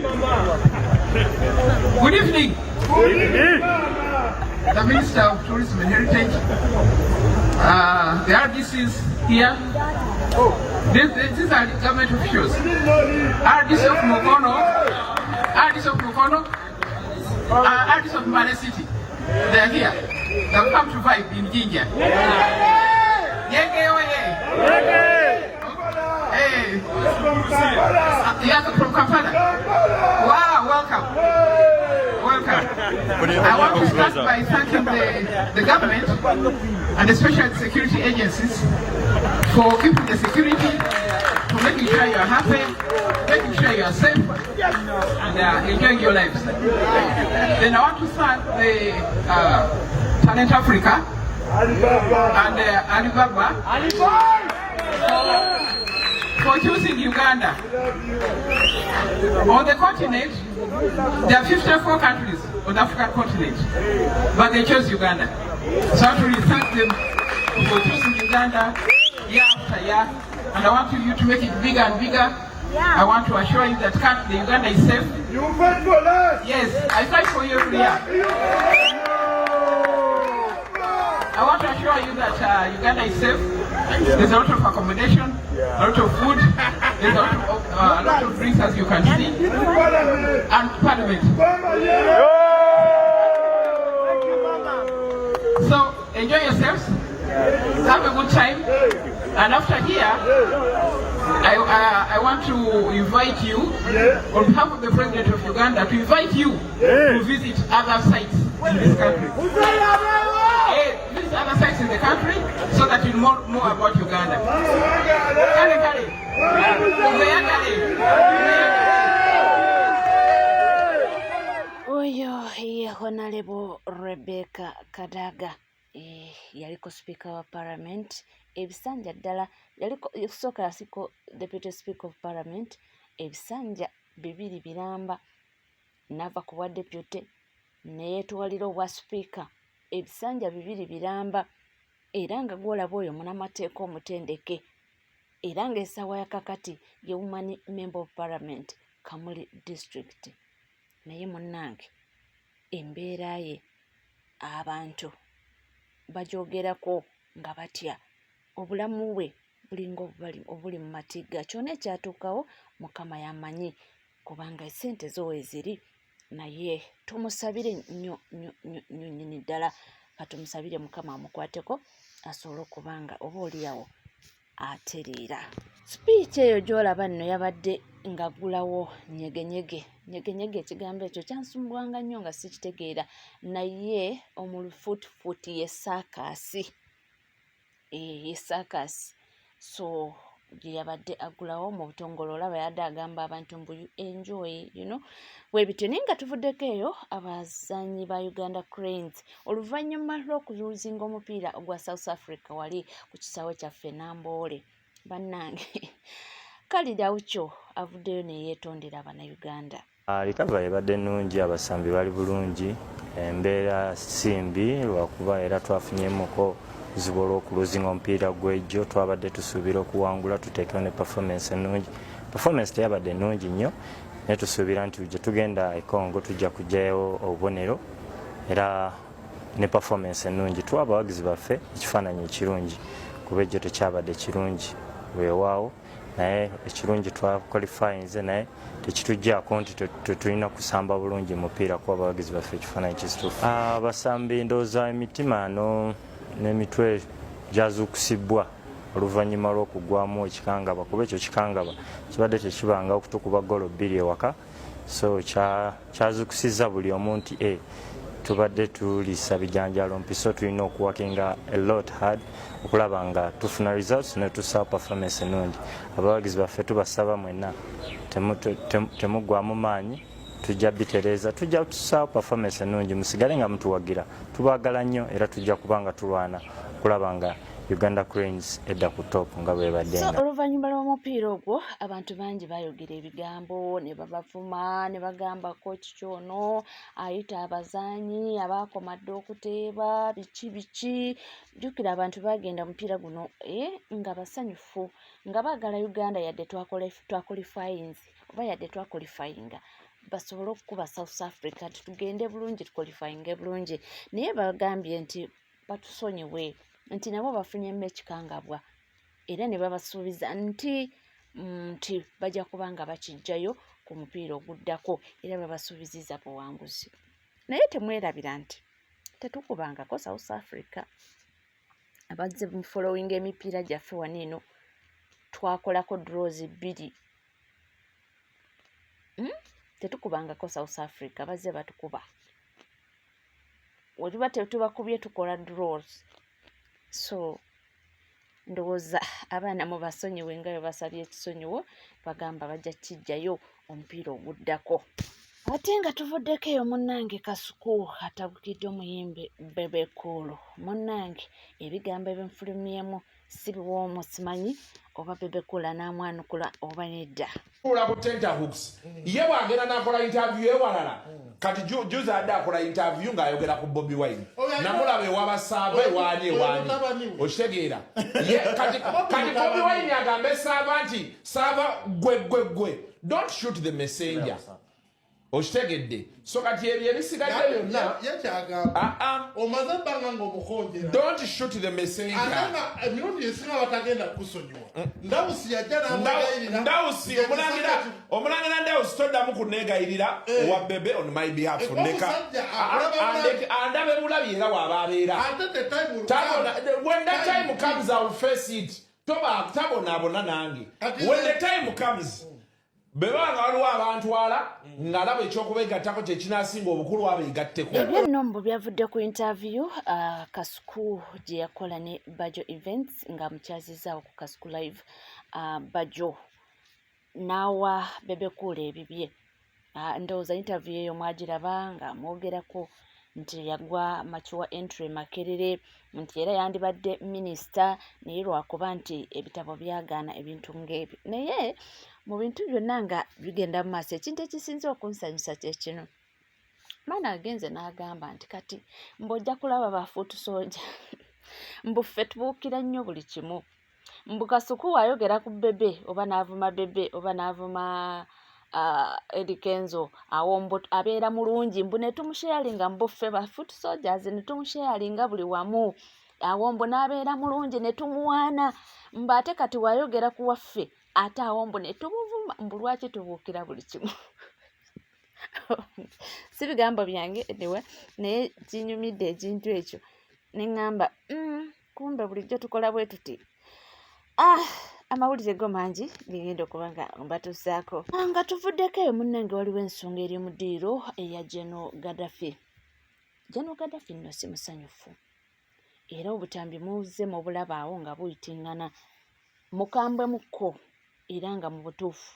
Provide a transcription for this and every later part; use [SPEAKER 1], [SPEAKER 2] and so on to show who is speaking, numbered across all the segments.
[SPEAKER 1] Good evening. Good evening. The Minister of Tourism and Heritage. The RDC is here. These are the government officials. RDC of Mukono, RDC of Mane City. They are here. They have come to vibe in Jinja. Yenge oye. Hey. From Kampala. Wow, welcome. I want to start by thanking the government and especially the security agencies for keeping the security, for making sure you are happy, making sure you are safe, and enjoying your lives. Then I want to thank the Talent Africa and Alibaba for choosing Uganda. On the continent, there are 54 countries on the African continent, but they chose Uganda. So I want to really thank them for choosing Uganda year after year, and I want you to make it bigger and bigger. I want to assure you that the Uganda is safe.
[SPEAKER 2] You fight for us?
[SPEAKER 1] Yes, I fight for you every year. I want to assure you that Uganda is safe. There's a lot of accommodation, a lot of food, there's a lot of drinks as you can see, and parliament. So enjoy yourselves, have a good time, and after here, I want to invite you, on behalf of the President of Uganda, to invite you to visit other sites in this country. Visit other sites in the country so that you know more about Uganda.
[SPEAKER 3] Oyo ye Honorable Rebecca Kadaga yaliko Speaker wa Parliament ebisanja ddala yaliko kusooka yasiko Deputy Speaker of Parliament ebisanja bibiri biramba nava ku bwa Deputy neyeetwalira obwa Speaker ebisanja bibiri biramba era nga gwolaba oyo munamateeka omutendeke era nga essaawa ya kakati ye Woman Member of Parliament Kamuli District. Naye munnange embeera ye abantu bajoogerako nga batya obulamu bwe bulinga obuli mu matigga. Kyonna ekyatuukawo Mukama yamanyi kubanga essente zo weeziri, naye tumusabire nnyo nnyini ddala katumusabire Mukama amukwateko asobole okubanga oba oliawo atereera. Speech eyo gy'olaba nno yabadde ng'aggulawo nyegenyege ekigambo ekyo kyansumbuwanga nnyo nga sikitegeera, naye omulufuutifuuti ye saakasi so gye yabadde aggulawo mu butongole. Olaba yadde agamba abantu mbu enjoy weebityo. Naye nga tuvuddeko eyo abazannyi ba Uganda Cranes oluvannyuma lw'okuzinga omupiira ogwa South Africa wali ku kisaawe kyaffe Namboole, bannange Khalid Aucho avuddeyo ne yeetondera Abannayuganda.
[SPEAKER 4] Likava ebadde nnungi, abasambi bali bulungi, embeera simbi lwakuba era twafunyemuko buzibu olw'okuluzinga omupiira gw'ejjo. Twabadde tusuubira okuwangula tuteekewo ne performance ennungi. Performance teyabadde nnungi nnyo naye tusuubira nti gye tugenda e Congo tujja kujjayo obubonero era ne performance ennungi. Tuwa abawagizi baffe ekifaananyi ekirungi kuba ejjo tekyabadde kirungi weewaawo, naye ekirungi twakwalifayinze naye tekituggyako nti tetulina kusamba bulungi mupiira kuba abawagizi baffe ekifaananyi kisituufu. Abasambi ndowooza emitima n'emitwe gyazuukusibwa oluvannyuma lw'okugwamu ekikangaba kuba ekyo kikangaba kibadde tekibanga okutukuba golo 2 ewaka, so kyazuukusizza buli omu nti tubadde tuliisa bijanjalo mpiso, tulina okuwakinga a lot hard okulaba nga tufuna results ne tusawo performance ennungi. Abawagizi baffe tubasaba mwenna temuggwamu maanyi, tujja bitereeza, tujja tusaawo performance ennungi, musigale nga mutuwagira. Tubaagala nnyo era tujja kubanga tulwana okulaba nga Uganda Cranes edda ku top nga bwe baddenga.
[SPEAKER 3] So oluvannyuma lw'omupiira ogwo abantu bangi bayogera ebigambo ne babavuma ne bagamba kochi kyono ayita abazanyi abakomadde okuteeba biki. Jjukira abantu bagenda mupiira guno nga basanyufu nga baagala Uganda yadde twakolifayinzi oba yadde twakolifayinga basobole okukuba South Africa tugende bulungi tuqualifyinge bulungi naye bagambye nti batusonyiwe nti nabo bafunyemu ekikangabwa era ne babasuubiza nti bajja kubanga bakijjayo ku mupiira oguddako era babasuubiziza buwanguzi naye temwerabira nti tetukubangako South Africa abazze mu following emipiira gyaffe wano eno twakolako draws 2 tetukubangako South Africa bazze batukuba waliba tetubakubye tukola draws so ndowooza abaana mu basonyiwe nga bwe basabye ekisonyiwo bagamba bajja kijjayo omupiira oguddako ate nga tuvuddeko eyo munnange Kasuku atabukidde omuyimbi Bebe Cool munnange ebigambo ebinfulumyemu si biwoomu simanyi oba Bebe Cool anaamwanukula oba nedda
[SPEAKER 2] ula ku tenterhooks ye bwagenda nakola interview ewalala kati juzi adde akola interview ng'ayogera ku Bobi Wine namulaba ewabasaaba ewaani okitegeera kati Bobi Wine agambe Saaba nti Saaba gwe don't shoot the messenger okitegedde so kati ebyo ebisigadde byonna
[SPEAKER 5] yakyagamba omaze ebbanga ng'omukonjera
[SPEAKER 2] don't shoot the messenger
[SPEAKER 5] ate emirundi esinga batagenda kusonyiwa Ndawusi yajja n'amwegayirira
[SPEAKER 2] Ndawusi omulangira Ndawusi toddamu kunneegayirira owa Bebe on my behalf ndeka andabe bulabi era waba abeera when the time comes I'll face it tabonaabona nange when the time comes bebanga waliwo abantwala ng'alaba ekyokubeegattako kye kinaasinga obukulu abeegatteko
[SPEAKER 3] ebyo nno mbu byavudde ku interview Kasuku gye yakola ne Bajo Events nga mukyazizaawo ku Kasuku Live Bajo n'awa Bebe Cool ebibye ndowooza interview eyo mwagiraba nga mwogerako nti yagwa Makiwa entry Makerere nti era yandibadde minisita naye lwakuba nti ebitabo byagaana ebintu ng'ebyo naye mu bintu byonna nga bigenda mu maaso ekintu ekisinze okunsanyusa kye kino maana agenze n'agamba nti kati mbojja kulaba bafuutu soja mbuffe tubuukira nnyo buli kimu mbu Kasuku wayogera ku Bebe oba n'avuma Bebe oba n'avuma Eddie Kenzo awombo abeera mulungi mbu ne tumusharinga mbuffe bafuutu soldiers ne tumusharinga buli wamu awombo n'abeera mulungi ne tumuwaana mbu ate kati wayogera ku waffe ate awombo ne tumuvuma mbu lwaki tubuukira buli kimu si bigambo byange anyway naye kinyumidde ekintu ekyo ne ŋŋamba kumbe bulijjo tukola bwe tuti amawulire go mangi gegenda okuba nga mbatuusaako nga tuvuddeko eyo munnange waliwo ensonga eri mu ddiiro eya General Gaddafi nno si musanyufu era obutambi muzze mu bulabaawo nga buyitingana mukambwe mukko era nga mu butuufu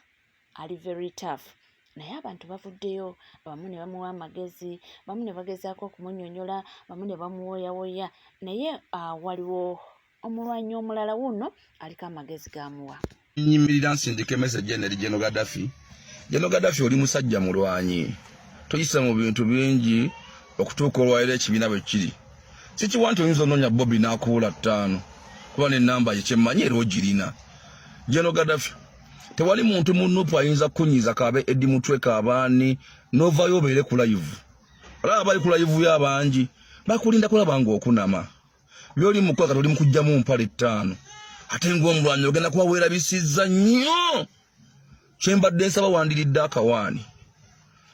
[SPEAKER 3] ali very tough naye abantu bavuddeyo abamu ne bamuwa amagezi bamu ne bagezaako okumunyonyola bamu ne bamuwoyawoya naye waliwo omulwanyi omulala wuno aliko amagezi gamuwa
[SPEAKER 6] nyimirira nsindika emesejje eri General Gaddafi oli musajja mulwanyi toyisa mu bintu bingi okutuuka olwaliro ekibiina bwe kiri sikiwa nti oyinza onoonya Bobi n'akuwula 5 kuba n'ennamba ye kyemmanyi era ogirina General Gaddafi tewali muntu munupu ayinza kunyiza kaabe Eddi Mutwe Kaabaani n'ovaayo obeere ku live olaba bali ku live y'abangi bakulinda kulaba ng'okunama byoli mukola kati oli mukujjamu mpale 5 ate ng'omulwanyi ogenda kuba weerabisizza nnyo kyembadde nsaba wandiridde akawaani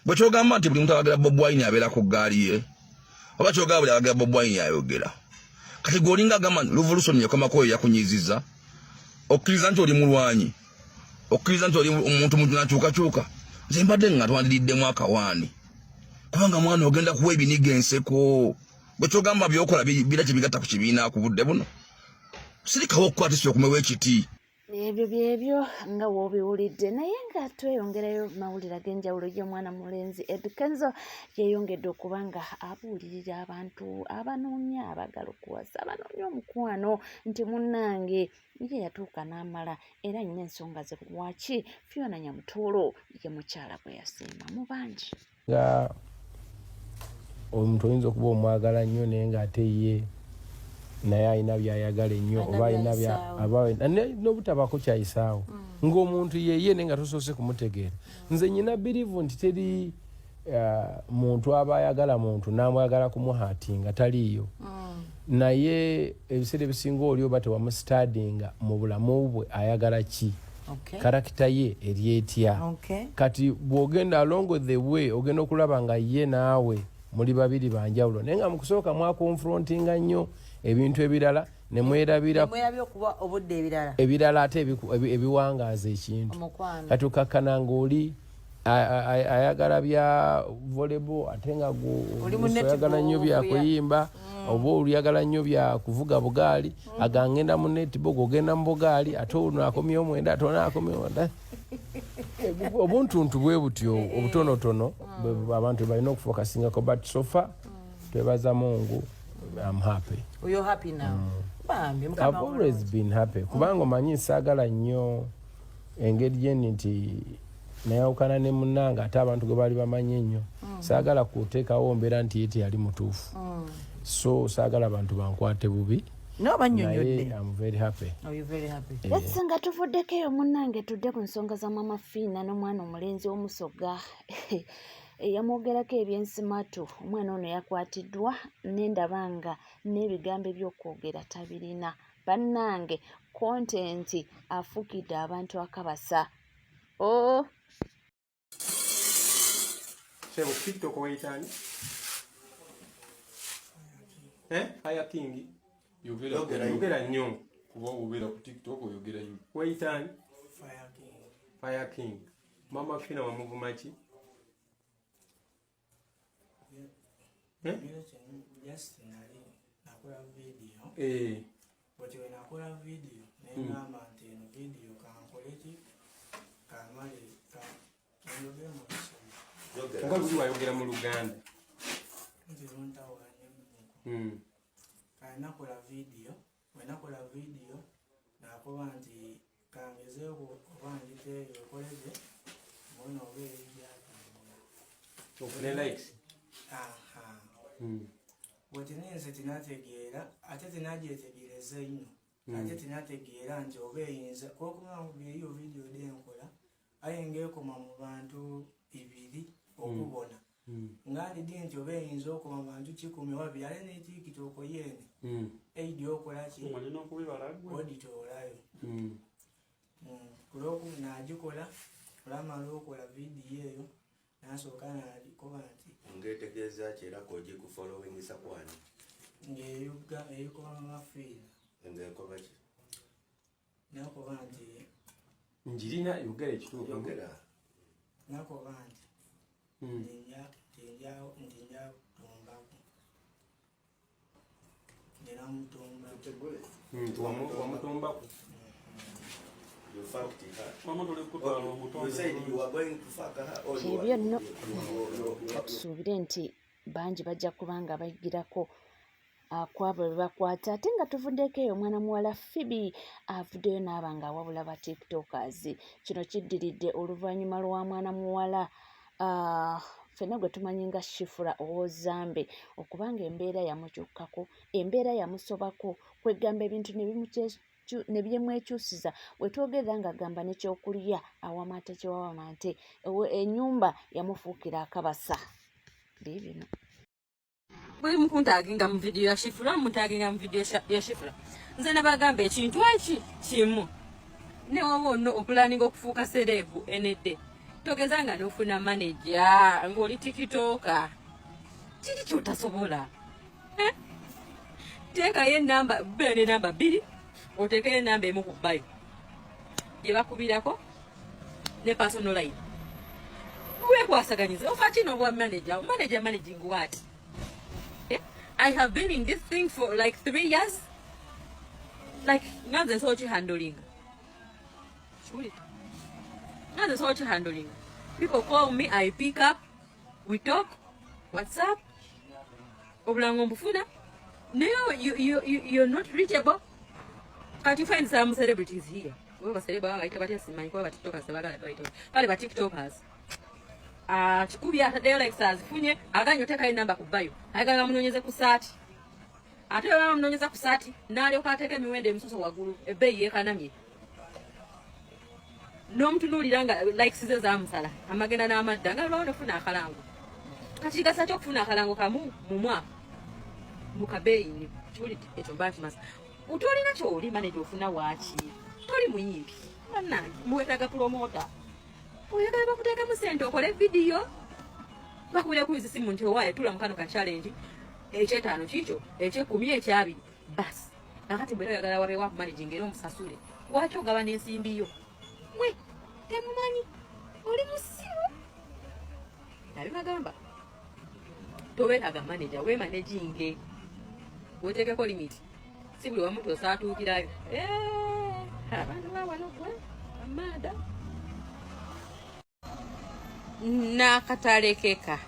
[SPEAKER 6] bwe kyogamba nti buli muntu abagera Bobi Wine abeera ku ggaali ye oba kyogamba buli abagera Bobi Wine ayogera kati gwolinga agamba revolution yakomako oyo yakunyiziza okkiriza nti oli mulwanyi okkiriza nti oli omuntu munakyukakyuka nze mbadde nga twandiriddemu akawaani kubanga mwana ogenda kuwa ebiniga enseko bwe kyogamba byokola bira kyebigatta ku kibiina ku budde buno sirikawo okukwatisa okumewa ekiti
[SPEAKER 3] ebyo byebyo nga woobiwulidde naye nga tweyongerayo mawulire ag'enjawulo y'omwana mulenzi Eddie Kenzo yeeyongedde okuba nga abuulirira abantu abanoonya abagala okuwasa abanoonya omukwano nti munnange ye yatuuka n'amala era nnyo ensonga ze lwaki Fiona Nyamutoolo ye mukyala gwe yasiima mu bangi
[SPEAKER 7] nga omuntu oyinza okuba omwagala nnyo naye ng'ate ye naye alina byayagala ennyo oba alina n'obutabako kyayisaawo ng'omuntu yeye ne nga tosoose kumutegeera. Nze nyina birivu nti teri muntu aba ayagala muntu n'amwagala kumuhaatinga taliiyo. Naye ebiseera ebisinga oli oba tewamusitadinga mu bulamu bwe ayagala ki, karakita ye eri etya. Kati bw'ogenda along the way ogenda okulaba nga ye naawe muli babiri banjawulo, naye nga mu kusooka mwakonfrontinga nnyo ebintu ebirala ne mwerabira ebirala ate ebiwangaaza ekintu. Kati okakkana ng'oli ayagala bya volleyball ate nga oyagala nnyo bya kuyimba oba oyagala nnyo bya kuvuga bugaali agangenda mu netball ogenda mu bugaali ate ono akomyewo mwenda ate ono akomyewo obuntuntu bwe butyo obutonotono abantu balina okufokasingako, but so far twebaza Mungu. I'm happy.
[SPEAKER 8] You're happy now?
[SPEAKER 7] I've always been happy kubanga omanyi saagala nnyo engeri gyendi nti nayawukana ne munnanga ate abantu gwe baali bamanyi ennyo saagala kuteekawo mbeera nti ye teyali mutuufu, so saagala abantu bankwate bubi.
[SPEAKER 8] Naye
[SPEAKER 7] I'm very happy.
[SPEAKER 8] Oh, you're very happy.
[SPEAKER 3] Let's nga tuvuddeko eyo munnange tudde ku nsonga za Mama Fiina n'omwana omulenzi w'omusoga eyamwogerako ebyensimatu. Omwana ono yakwatiddwa n'endaba nga n'ebigambo ebyokwogera tabirina. Bannange kontenti afuukidde abantu akabasa.
[SPEAKER 7] Sebo TikTok wayitani? Fire King. Yogera nnyo kuba obeera ku TikTok oyogera nnyo. Wayitani? Fire King. Mama Fiina wamuvuma ki?
[SPEAKER 9] Just nakola video. But when nakola video, nengamba nti eno video kankoleki kamale kanyogera mu Kiswahili.
[SPEAKER 7] Nga buli wayogera mu Luganda.
[SPEAKER 9] Nti lontawanye muko. Nakola video, when nakola video nakoba nti kangezeeko oba njite yokoleje mbona obeera
[SPEAKER 7] ofune likes.
[SPEAKER 9] Bwetinenze tinategeera ate tinagyetegereza nnyo ate tinategeera nti oba eyinza kokumawulira eyo video denkola aye ng'ekoma mu bantu 2 okubona nga ndidi nti oba eyinza okoma mu bantu 10 wabiri ale ne TikTok yeene eidi okola ki oditoolayo kulwokuba naagikola olamala okola video eyo nasooka nalikoba nti
[SPEAKER 10] ngetegeeza kyera koji ku following sakwani
[SPEAKER 9] ngeyuga eyikoba Mama Fiina
[SPEAKER 10] ngekoba ki
[SPEAKER 9] nakoba nti
[SPEAKER 7] njirina yogera ekituufu
[SPEAKER 10] yogera
[SPEAKER 9] nakoba nti ntinja tumbako ndina mutumbako
[SPEAKER 7] wamutumbako.
[SPEAKER 3] Ebyo nno tusuubire nti bangi bajja kuba nga bayigirako kwabo bwe bakwata. Ate nga tuvuddeko eyo omwana muwala Phoebe avuddeyo n'aba nga awabula ba tiktokers. Kino kiddiridde oluvannyuma lwa mwana muwala ffenna gwe tumanyi nga Shifra Owozambe okubanga embeera yamukyukkako, embeera yamusobako, kwegamba ebintu ne byemwekyusiza bwe twogera nga agamba n'ekyokulya awama ate kyewawama nte ennyumba yamufuukira akabasa. Bibino
[SPEAKER 8] bwe mukuntaginga mu video ya Shifra muntaginga mu video ya Shifra nze nabagamba ekintu eki kimu ne wowe ono okulaninga okufuuka serebu enedde togeza nga nofuna manager ng'oli tikitoka kiki kyotasobola teekayo enamba beere namba 2 oteekere enamba emu ku bbayo gye bakubirako ne personal line weekwasaganyize ofa kino obwa manager managing what? I have been in this thing for like 3 years. Like, not the social handling. Not the social handling. People call me, I pick up, we talk, WhatsApp. No, you're not reachable. Can't you find some celebrities here? TikTokers. Chikubi ataddeyo like funye aganya otekayo namba ku bayo ayagala munonyeze ku saati ate baba mnonyeza ku saati n'alyoka ateeka emiwendo emisoso waggulu ebbeeyi yeekanamye n'omutunuulira nga likes ze zaamusala amagenda n'amadda nga lwawo nofuna akalango kati kigasa kyokufuna akalango kamu mu mwaka mu kabeeyi kiwulidde ekyo mba kimasa utolina kyoli manager ofuna waaki toli muyimbi bannange muwetaaga promota oyagala bakuteekamu sente okole vidiyo bakubira ku simu nti owaaye tula mu kano ka challenge ekyetaano kikyo ekyekumi ekyabiri basi nakati bwera oyagala wabeewo akumanaging era omusasule lwaki ogaba n'ensimbiyo mwe temumanyi oli musiru nabibagamba tobeetaaga manager weemanaginge weteekeko limiti si buli wamuntu osaatuukirayo abantu bawano gwe amaada n'akatalekeka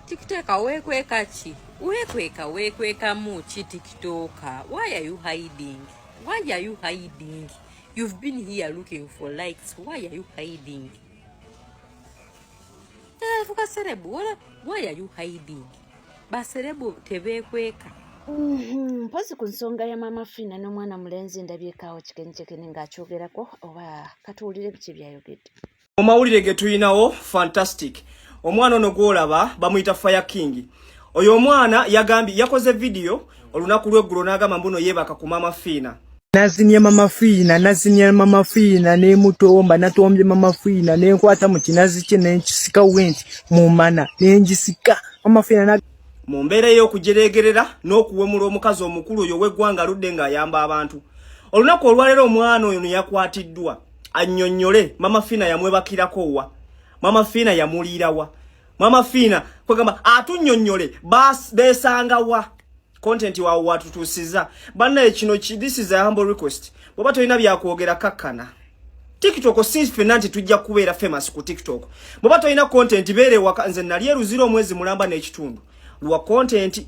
[SPEAKER 8] tikiteka weekweka ki weekwekamu ki tikitoka why are you hiding you've been here looking for likes why are you hiding fuka serebu why are you hiding baserebu tebeekweka
[SPEAKER 3] mpozi ku nsonga ya mama Fina n'omwana mulenzi ndabyekaawo kikenkekene ng'akyogerako oba katuwulire biki byayogedde
[SPEAKER 11] omawulire ge tulinawo fantastic omwana ono gwolaba bamuyita Fire King oyo omwana yagambye yakoze video olunaku lw'eggulo n'agamba mbuno yeebaka ku mama Fina nazinya mama Fina nemutomba natombye mama Fina nenkwata mu kinazi kye nenkisika wenti mumana nenjisika mama Fina mu mbeera y'okujeregerera n'okuwemula omukazi omukulu oyo w'eggwanga aludde ng'ayamba abantu olunaku olwaleero omwana oyo yakwatiddwa annyonnyole mama Fina yamwebakirako wa mama Fina yamuliira wa mama Fina kwegamba atunnyonnyole beesanga wa content waawe watutuusiza bannaye kino this is a humble request bw'oba tolina byakwogera kakkana TikTok since fenanti tujja kubeera famous ku TikTok bw'oba tolina content beere waka nze nali eruzira omwezi mulamba n'ekitundu lwa content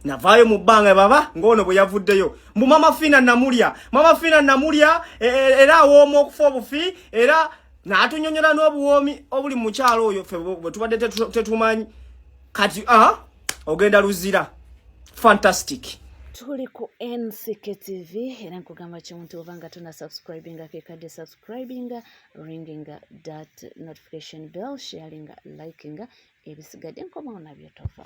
[SPEAKER 11] navaayo mu bbanga baba ng'ono bwe yavuddeyo mbu mama Fina namulya era awooma okufa obufi era n'atunyonyola n'obuwoomi obuli mu kyalo oyo ffe bwe tubadde tetumanyi kati ogenda luzira fantastic
[SPEAKER 3] tuli ku NCK TV era nkugamba kimuntu oba nga tuna subscribinga kekadde subscribinga ringinga that notification bell sharinga likinga ebisigadde nkomawo nabyo tofa